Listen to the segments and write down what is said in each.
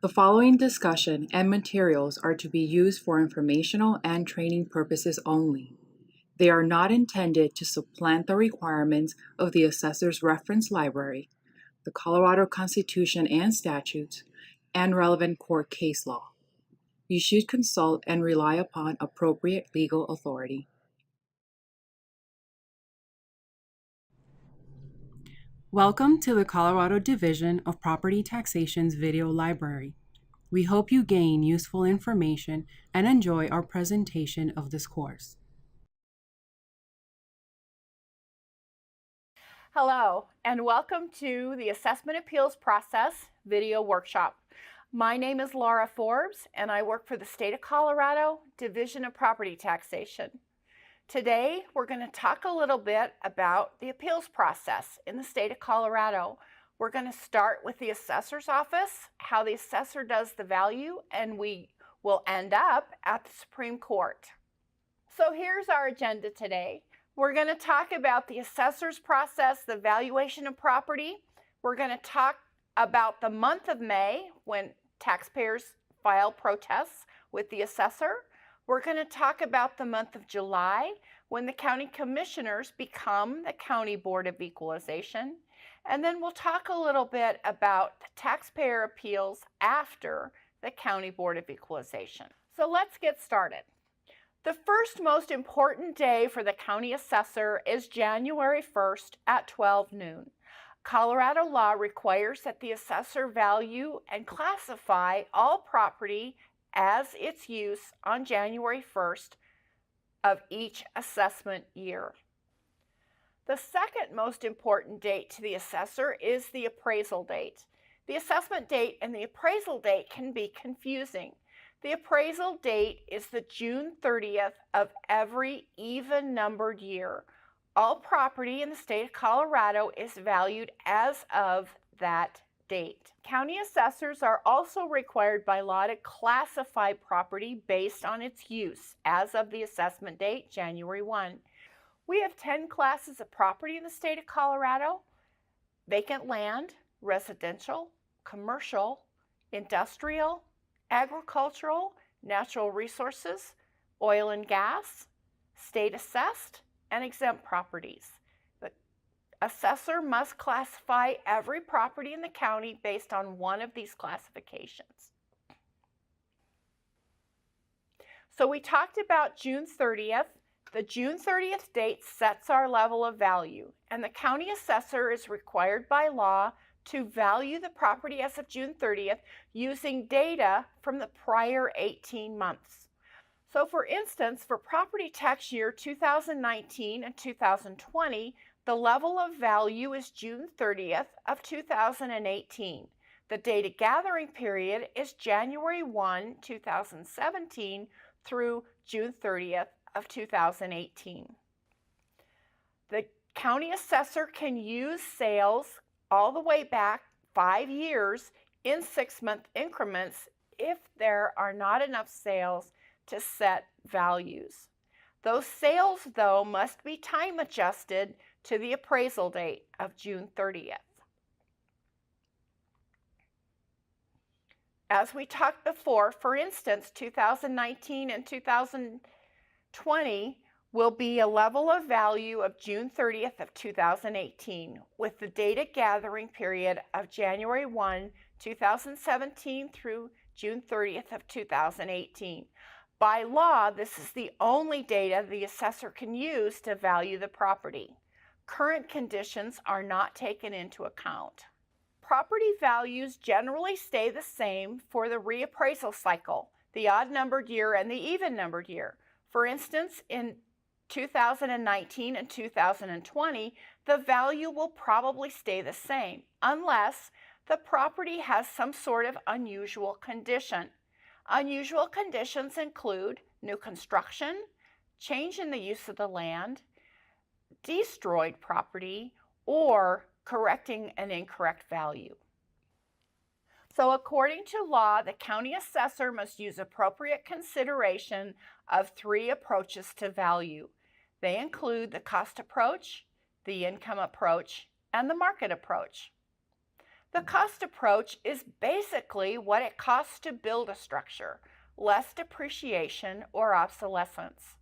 The following discussion and materials are to be used for informational and training purposes only. They are not intended to supplant the requirements of the Assessor's Reference Library, the Colorado Constitution and statutes, and relevant court case law. You should consult and rely upon appropriate legal authority. Welcome to the Colorado Division of Property Taxation's video library. We hope you gain useful information and enjoy our presentation of this course. Hello, and welcome to the Assessment Appeals Process video workshop. My name is Laura Forbes, and I work for the State of Colorado Division of Property Taxation. Today, we're going to talk a little bit about the appeals process in the state of Colorado. We're going to start with the assessor's office, how the assessor does the value, and we will end up at the Supreme Court. So here's our agenda today. We're going to talk about the assessor's process, the valuation of property. We're going to talk about the month of May when taxpayers file protests with the assessor. We're going to talk about the month of July when the county commissioners become the County Board of Equalization. And then we'll talk a little bit about the taxpayer appeals after the County Board of Equalization. So let's get started. The first most important day for the county assessor is January 1st at 12 noon. Colorado law requires that the assessor value and classify all property as its use on January 1st of each assessment year. The second most important date to the assessor is the appraisal date. The assessment date and the appraisal date can be confusing. The appraisal date is the June 30th of every even-numbered year. All property in the state of Colorado is valued as of that date. County assessors are also required by law to classify property based on its use as of the assessment date, January 1. We have 10 classes of property in the state of Colorado: vacant land, residential, commercial, industrial, agricultural, natural resources, oil and gas, state assessed, and exempt properties. The assessor must classify every property in the county based on one of these classifications. So we talked about June 30th. The June 30th date sets our level of value, and the county assessor is required by law to value the property as of June 30th using data from the prior 18 months. So for instance, for property tax year 2019 and 2020, the level of value is June 30th of 2018. The data gathering period is January 1, 2017 through June 30th of 2018. The county assessor can use sales all the way back 5 years in 6-month increments if there are not enough sales to set values. Those sales, though, must be time adjusted to the appraisal date of June 30th. As we talked before, for instance, 2019 and 2020 will be a level of value of June 30th of 2018 with the data gathering period of January 1, 2017 through June 30th of 2018. By law, this is the only data the assessor can use to value the property. Current conditions are not taken into account. Property values generally stay the same for the reappraisal cycle, the odd-numbered year and the even-numbered year. For instance, in 2019 and 2020, the value will probably stay the same unless the property has some sort of unusual condition. Unusual conditions include new construction, change in the use of the land, destroyed property, or correcting an incorrect value. So according to law, the county assessor must use appropriate consideration of 3 approaches to value. They include the cost approach, the income approach, and the market approach. The cost approach is basically what it costs to build a structure, less depreciation or obsolescence.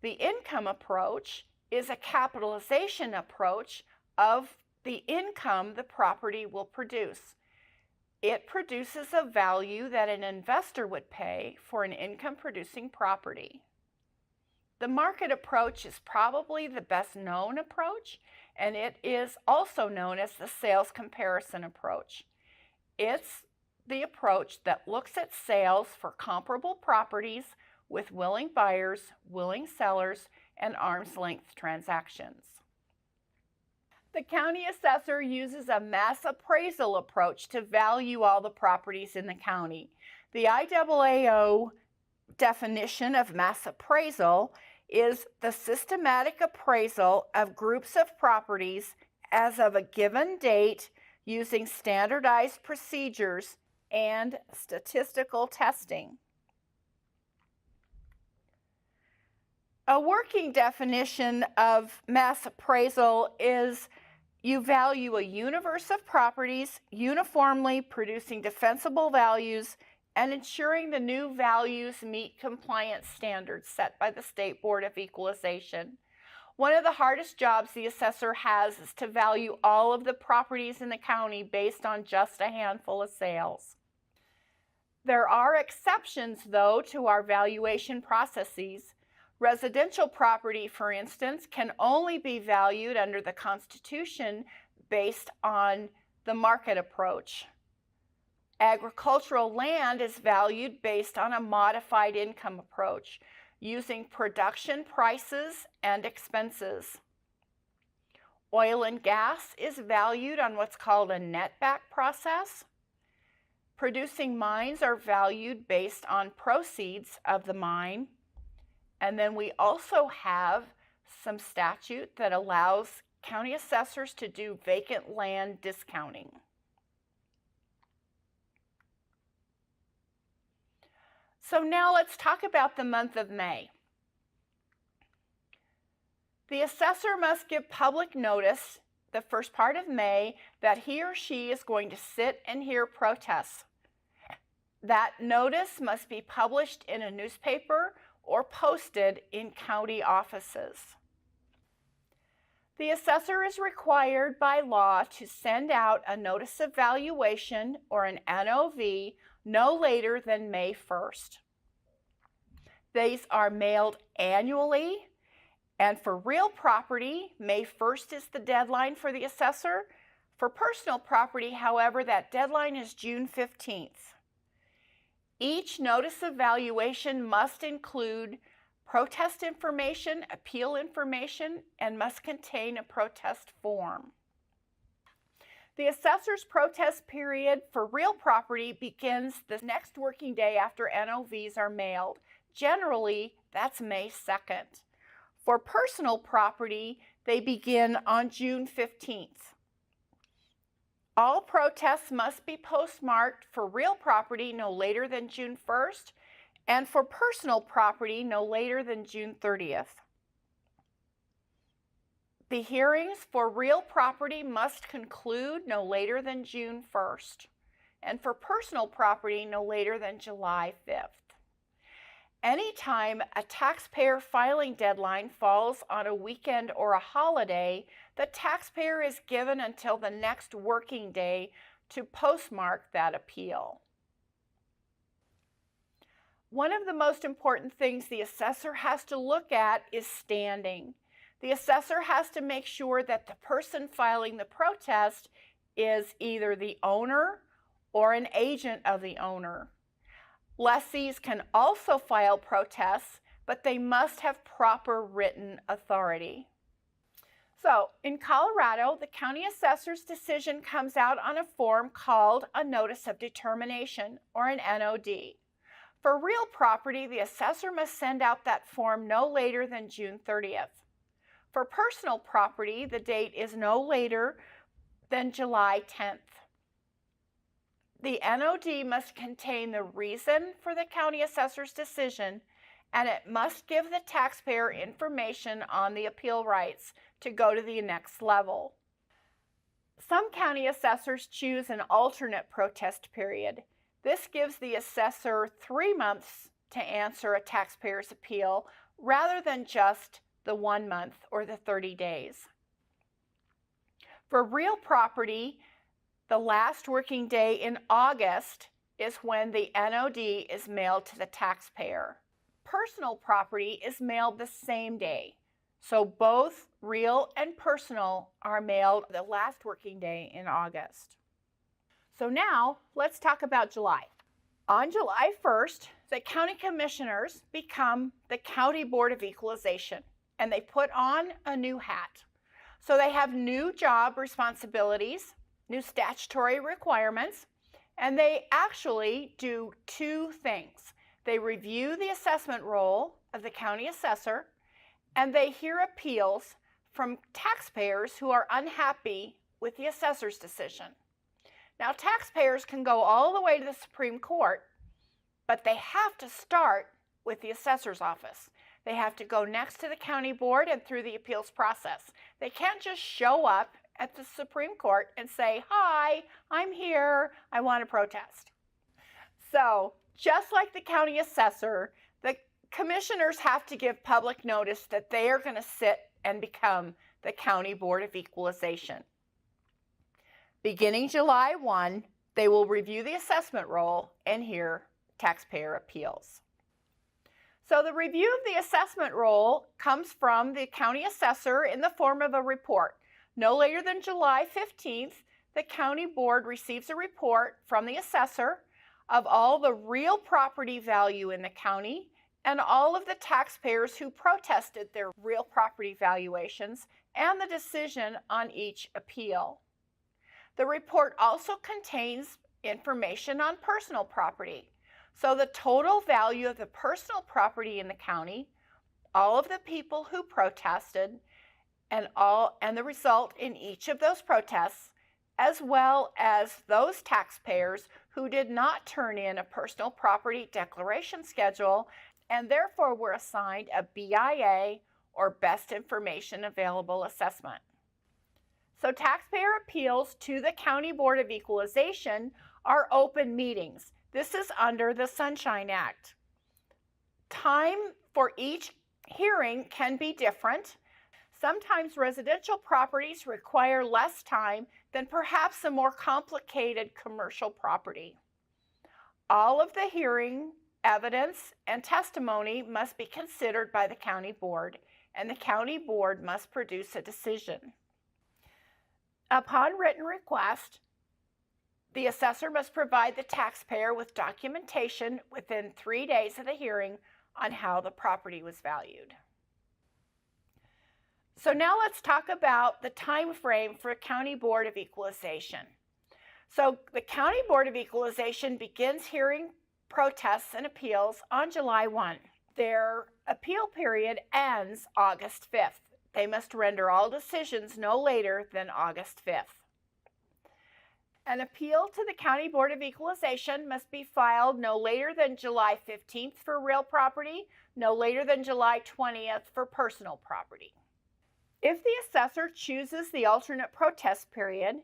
The income approach is a capitalization approach of the income the property will produce. It produces a value that an investor would pay for an income-producing property. The market approach is probably the best known approach, and it is also known as the sales comparison approach. It's the approach that looks at sales for comparable properties with willing buyers, willing sellers, and arm's length transactions. The county assessor uses a mass appraisal approach to value all the properties in the county. The IAAO definition of mass appraisal is the systematic appraisal of groups of properties as of a given date using standardized procedures and statistical testing. A working definition of mass appraisal is you value a universe of properties uniformly producing defensible values and ensuring the new values meet compliance standards set by the State Board of Equalization. One of the hardest jobs the assessor has is to value all of the properties in the county based on just a handful of sales. There are exceptions, though, to our valuation processes. Residential property, for instance, can only be valued under the Constitution based on the market approach. Agricultural land is valued based on a modified income approach, using production prices and expenses. Oil and gas is valued on what's called a netback process. Producing mines are valued based on proceeds of the mine. And then we also have some statute that allows county assessors to do vacant land discounting. So now let's talk about the month of May. The assessor must give public notice the first part of May that he or she is going to sit and hear protests. That notice must be published in a newspaper or posted in county offices. The assessor is required by law to send out a notice of valuation or an NOV no later than May 1st. These are mailed annually, and for real property, May 1st is the deadline for the assessor. For personal property, however, that deadline is June 15th. Each notice of valuation must include protest information, appeal information, and must contain a protest form. The assessor's protest period for real property begins the next working day after NOVs are mailed. Generally, that's May 2nd. For personal property, they begin on June 15th. All protests must be postmarked for real property no later than June 1st, and for personal property no later than June 30th. The hearings for real property must conclude no later than June 1st, and for personal property no later than July 5th. Anytime a taxpayer filing deadline falls on a weekend or a holiday, the taxpayer is given until the next working day to postmark that appeal. One of the most important things the assessor has to look at is standing. The assessor has to make sure that the person filing the protest is either the owner or an agent of the owner. Lessees can also file protests, but they must have proper written authority. So, in Colorado, the county assessor's decision comes out on a form called a Notice of Determination, or an NOD. For real property, the assessor must send out that form no later than June 30th. For personal property, the date is no later than July 10th. The NOD must contain the reason for the county assessor's decision, and it must give the taxpayer information on the appeal rights to go to the next level. Some county assessors choose an alternate protest period. This gives the assessor 3 months to answer a taxpayer's appeal rather than just the 1 month or the 30 days. For real property, the last working day in August is when the NOD is mailed to the taxpayer. Personal property is mailed the same day. So both real and personal are mailed the last working day in August. So now let's talk about July. On July 1st, the county commissioners become the County Board of Equalization, and they put on a new hat. So they have new job responsibilities, new statutory requirements, and they actually do 2 things. They review the assessment role of the county assessor, and they hear appeals from taxpayers who are unhappy with the assessor's decision. Now, taxpayers can go all the way to the Supreme Court, but they have to start with the assessor's office. They have to go next to the county board and through the appeals process. They can't just show up at the Supreme Court and say, "Hi, I'm here, I want to protest." So, just like the county assessor, the commissioners have to give public notice that they are going to sit and become the County Board of Equalization. Beginning July 1, they will review the assessment roll and hear taxpayer appeals. So the review of the assessment roll comes from the county assessor in the form of a report. No later than July 15th, the county board receives a report from the assessor of all the real property value in the county and all of the taxpayers who protested their real property valuations and the decision on each appeal. The report also contains information on personal property. So the total value of the personal property in the county, all of the people who protested, and the result in each of those protests, as well as those taxpayers who did not turn in a personal property declaration schedule and therefore were assigned a BIA or Best Information Available assessment. So taxpayer appeals to the County Board of Equalization are open meetings. This is under the Sunshine Act. Time for each hearing can be different. Sometimes residential properties require less time than perhaps a more complicated commercial property. All of the hearing, evidence, and testimony must be considered by the county board, and the county board must produce a decision. Upon written request, the assessor must provide the taxpayer with documentation within 3 days of the hearing on how the property was valued. So now let's talk about the time frame for County Board of Equalization. So the County Board of Equalization begins hearing protests and appeals on July 1. Their appeal period ends August 5th. They must render all decisions no later than August 5th. An appeal to the County Board of Equalization must be filed no later than July 15th for real property, no later than July 20th for personal property. If the assessor chooses the alternate protest period,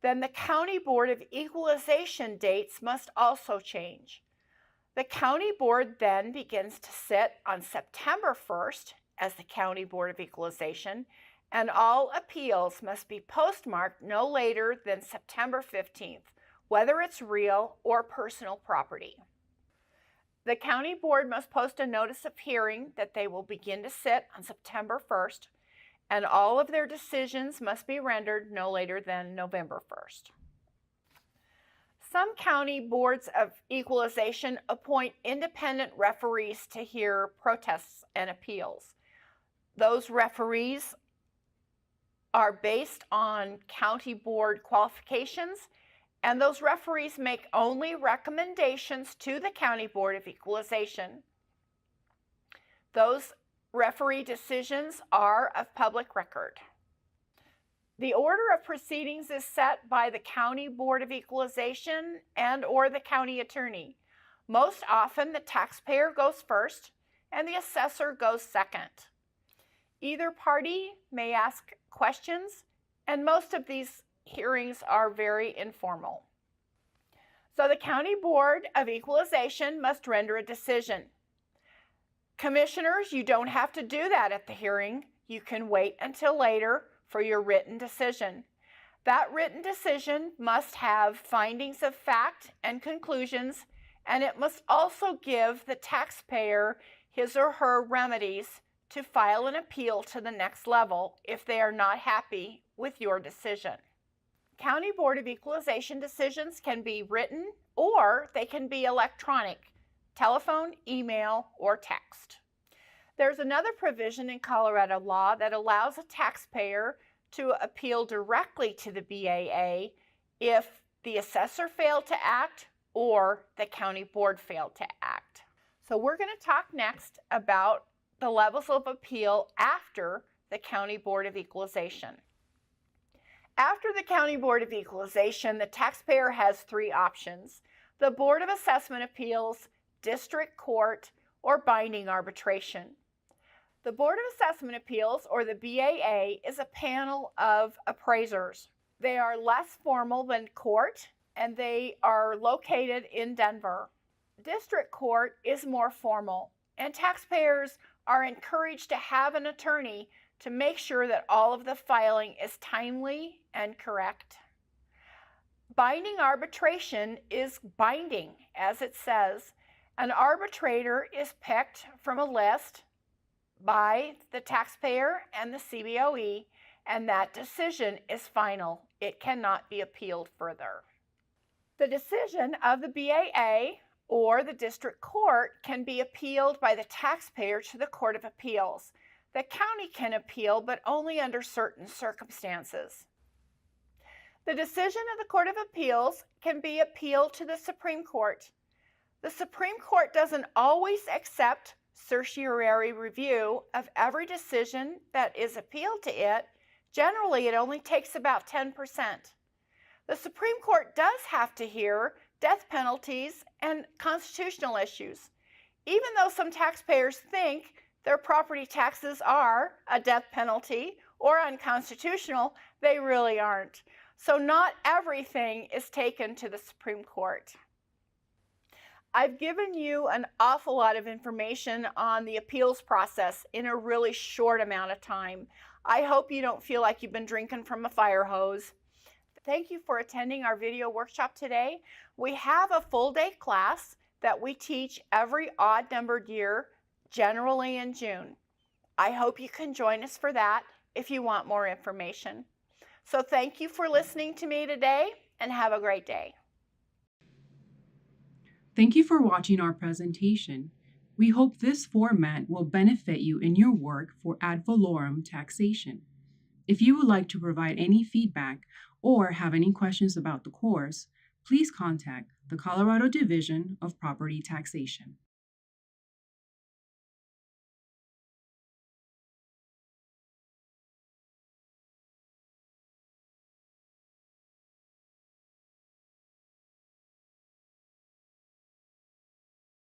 then the County Board of Equalization dates must also change. The County Board then begins to sit on September 1st as the County Board of Equalization, and all appeals must be postmarked no later than September 15th, whether it's real or personal property. The County Board must post a notice of hearing that they will begin to sit on September 1st, and all of their decisions must be rendered no later than November 1st. Some county boards of equalization appoint independent referees to hear protests and appeals. Those referees are based on county board qualifications, and those referees make only recommendations to the County Board of Equalization. Those referee decisions are of public record. The order of proceedings is set by the County Board of Equalization and/or the county attorney. Most often, the taxpayer goes first and the assessor goes second. Either party may ask questions, and most of these hearings are very informal. So the County Board of Equalization must render a decision. Commissioners, you don't have to do that at the hearing. You can wait until later for your written decision. That written decision must have findings of fact and conclusions, and it must also give the taxpayer his or her remedies to file an appeal to the next level if they are not happy with your decision. County Board of Equalization decisions can be written or they can be electronic, telephone, email, or text. There's another provision in Colorado law that allows a taxpayer to appeal directly to the BAA if the assessor failed to act or the county board failed to act. So we're going to talk next about the levels of appeal after the County Board of Equalization. After the County Board of Equalization, the taxpayer has three options: the Board of Assessment Appeals, District Court, or binding arbitration. The Board of Assessment Appeals, or the BAA, is a panel of appraisers. They are less formal than court, and they are located in Denver. District Court is more formal, and taxpayers are encouraged to have an attorney to make sure that all of the filing is timely and correct. Binding arbitration is binding, as it says. An arbitrator is picked from a list by the taxpayer and the CBOE, and that decision is final. It cannot be appealed further. The decision of the BAA or the district court can be appealed by the taxpayer to the Court of Appeals. The county can appeal, but only under certain circumstances. The decision of the Court of Appeals can be appealed to the Supreme Court. The Supreme Court doesn't always accept certiorari review of every decision that is appealed to it. Generally, it only takes about 10%. The Supreme Court does have to hear death penalties and constitutional issues. Even though some taxpayers think their property taxes are a death penalty or unconstitutional, they really aren't. So not everything is taken to the Supreme Court. I've given you an awful lot of information on the appeals process in a really short amount of time. I hope you don't feel like you've been drinking from a fire hose. Thank you for attending our video workshop today. We have a full day class that we teach every odd numbered year, generally in June. I hope you can join us for that if you want more information. So thank you for listening to me today, and have a great day. Thank you for watching our presentation. We hope this format will benefit you in your work for ad valorem taxation. If you would like to provide any feedback or have any questions about the course, please contact the Colorado Division of Property Taxation.